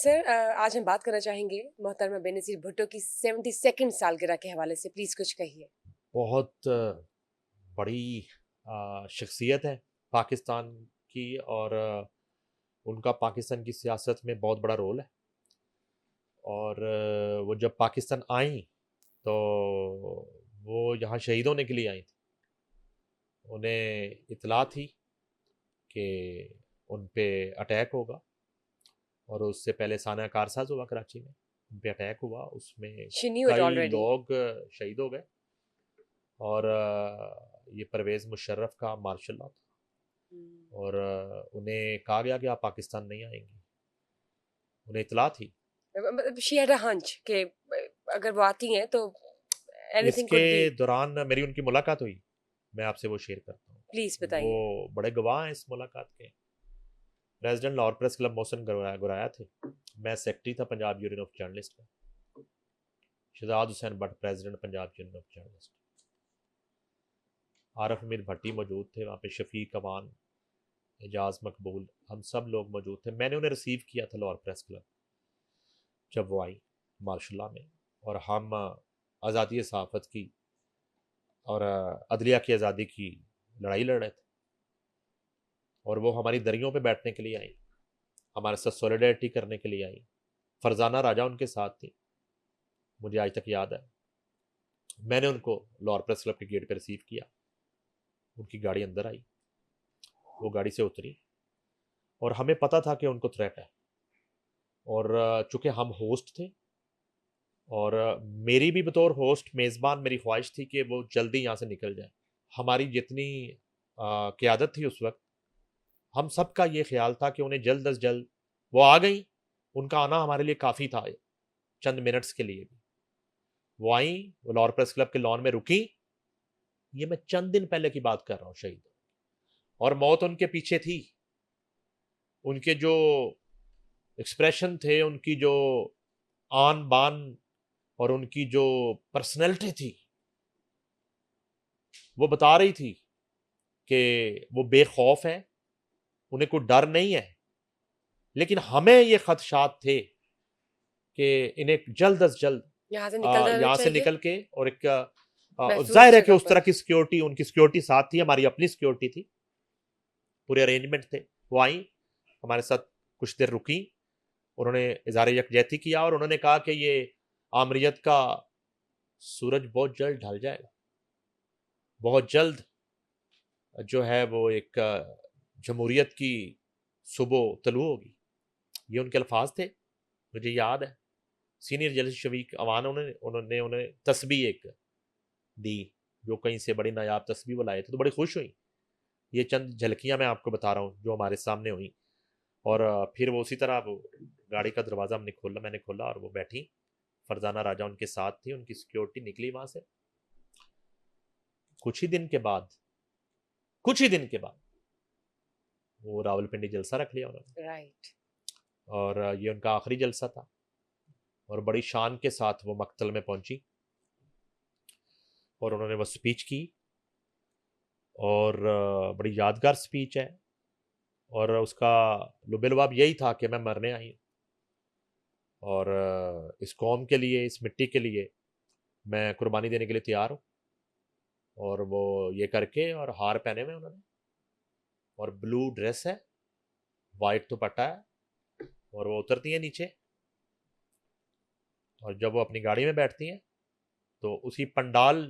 Sir आज हम बात करना चाहेंगे मोहतरमा बेनज़ीर भुट्टो की 72nd सालगिरह के हवाले से। प्लीज़ कुछ कहिए। बहुत बड़ी शख्सियत है पाकिस्तान की और उनका पाकिस्तान की सियासत में बहुत बड़ा रोल है। और वो जब पाकिस्तान आई तो वो यहाँ शहीद होने के लिए आई थी। उन्हें इतला थी कि उन पे अटैक होगा और उससे पहले साना कारसाज हुआ कराची में, उन पे अटैक हुआ, उसमें शी न्यू इट कई ऑलरेडी। लोग शहीद हो गए। और ये परवेज़ मुशर्रफ का मार्शल लॉ था। और उन्हें कहा गया कि आप पाकिस्तान नहीं आएंगी, उन्हें इतला थी। मतलब शी हैड अ हंच कि अगर वो आती हैं तो एनीथिंग इसके कुड बी। दौरान मेरी उनकी मुलाकात हुई, मैं आपसे वो शेयर करता हूँ। प्लीज़ वो बताइए। बड़े गवाह हैं इस मुलाकात के। President Lahore press club Mohsin Guraya थे, मैं सेक्रेटरी था पंजाब यूनियन ऑफ जर्नलिस्ट का। Shahzad Hussain Bhatt president Punjab union of journalist. Arif Amir Bhatti मौजूद थे वहाँ पे, शफीक अवान, एजाज मकबूल, हम सब लोग मौजूद थे। मैंने उन्हें रिसीव किया था लाहौर प्रेस क्लब जब वो आई मार्शल्ला में। और हम आज़ादी सहाफ़त की और अदलिया की आज़ादी की लड़ाई लड़ रहे थे। और वो हमारी दरियों पे बैठने के लिए आई, हमारे साथ सॉलिडेरिटी करने के लिए आई। फरजाना राजा उनके साथ थी, मुझे आज तक याद है। मैंने उनको लाहौर प्रेस क्लब के गेट पर रिसीव किया, उनकी गाड़ी अंदर आई, वो गाड़ी से उतरी और हमें पता था कि उनको थ्रेट है। और चूंकि हम होस्ट थे और मेरी भी बतौर होस्ट मेज़बान मेरी ख्वाहिश थी कि वो जल्दी यहाँ से निकल जाए। हमारी जितनी क़यादत थी उस वक्त, हम सब का ये ख्याल था कि उन्हें जल्द अज जल्द, वो आ गई, उनका आना हमारे लिए काफ़ी था, चंद मिनट्स के लिए भी। वो आई, वो लाहौर प्रेस क्लब के लॉन में रुकी। ये मैं चंद दिन पहले की बात कर रहा हूँ, शहीद। और मौत उनके पीछे थी। उनके जो एक्सप्रेशन थे, उनकी जो आन बान और उनकी जो पर्सनैलिटी थी, वो बता रही थी कि वो बेखौफ है, उन्हें कोई डर नहीं है। लेकिन हमें ये खदशात थे कि इन्हें जल्द अज जल्द यहाँ से निकल जाना यहाँ से चाहिए निकल के और एक महफूज जाहिर है कि जगह उस तरह पर। की सिक्योरिटी, उनकी सिक्योरिटी साथ थी, हमारी अपनी सिक्योरिटी थी, पूरे अरेंजमेंट थे। वो आई, हमारे साथ कुछ देर रुकी, उन्होंने इज़हार यकजहती किया और उन्होंने कहा कि ये आमरीत का सूरज बहुत जल्द ढल जाएगा, बहुत जल्द जो है वो एक जमहूरियत की सुबह तलू होगी। ये उनके अल्फाज थे, मुझे याद है। सीनियर जर्नलिस्ट शफीक अवान, उन्होंने उन्होंने उन्हें तस्बीह एक दी, जो कहीं से बड़ी नायाब तस्बीह वो लाए थे, तो बड़ी खुश हुई। ये चंद झलकियां मैं आपको बता रहा हूँ जो हमारे सामने हुई। और फिर वो उसी तरह वो गाड़ी का दरवाज़ा हमने खोला, मैंने खोला और वो बैठी, फरजाना राजा उनके साथ थी, उनकी सिक्योरिटी निकली वहां से। कुछ ही दिन के बाद, कुछ ही दिन के बाद वो रावलपिंडी जलसा रख लिया उन्होंने। राइट। और ये उनका आखिरी जलसा था। और बड़ी शान के साथ वो मक्तल में पहुंची और उन्होंने वो स्पीच की। और बड़ी यादगार स्पीच है। और उसका लुबेलवाब यही था कि मैं मरने आई हूँ और इस कौम के लिए, इस मिट्टी के लिए मैं कुर्बानी देने के लिए तैयार हूँ। और वो ये करके, और हार पहने हुए उन्होंने, और ब्लू ड्रेस है, वाइट दुपट्टा है, और वो उतरती हैं नीचे। और जब वो अपनी गाड़ी में बैठती हैं तो उसी पंडाल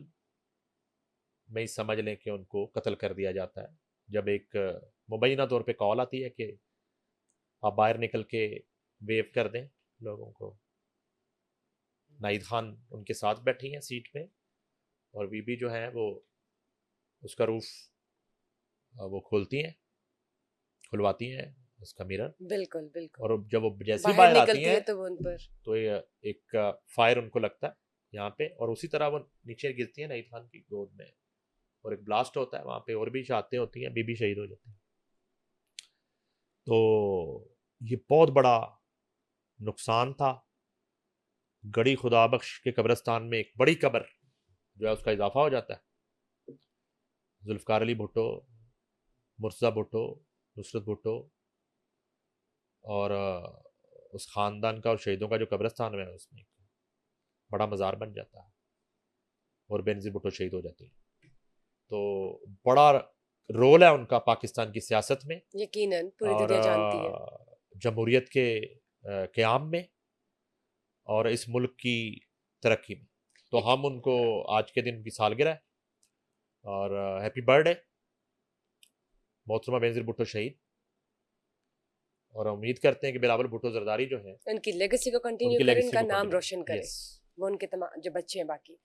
में ही समझ लें कि उनको कत्ल कर दिया जाता है। जब एक मुबैना तौर पे कॉल आती है कि आप बाहर निकल के वेव कर दें लोगों को। नाहिद खान उनके साथ बैठी हैं सीट पे, और बीबी जो है वो उसका रूफ वो खोलती हैं, खुलवाती हैं उसका मिरर। बिल्कुल बिल्कुल। और जब वो जैसे ही बाहर बाहर आती निकलती हैं है तो वो उन पर। तो ये एक फायर उनको लगता है यहाँ पे, और उसी तरह वो नीचे गिरती है नाहिद खान की गोद में, और एक ब्लास्ट होता है वहाँ पे, और भी शहादतें होती हैं, बीबी शहीद हो जाती है। तो ये बहुत बड़ा नुकसान था। गड़ी खुदा बख्श के कब्रिस्तान में एक बड़ी कब्र जो है उसका इजाफा हो जाता है। जुल्फ़कार अली भुट्टो, मुर्तज़ा भुट्टो, नुसरत भुट्टो और उस ख़ानदान का और शहीदों का जो कब्रिस्तान है उसमें एक बड़ा मज़ार बन जाता है और बेनज़ीर भुट्टो शहीद हो जाते हैं। तो बड़ा रोल है उनका पाकिस्तान की सियासत में यकीनन पूरी और दुनिया जानती है। जमहूरियत के क़याम में और इस मुल्क की तरक्की में। तो यकी हम उनको आज के दिन की सालगिरह है और हैप्पी बर्थडे मोहतरमा बेनज़ीर भुट्टो शहीद। और उम्मीद करते हैं कि बिलावल भुट्टो ज़रदारी जो हैं उनकी लेगेसी को कंटिन्यू उनकी करें, लेगेसी उनका को नाम कंटिन्यू रोशन करें। यस वो उनके जो बच्चे हैं बाकी।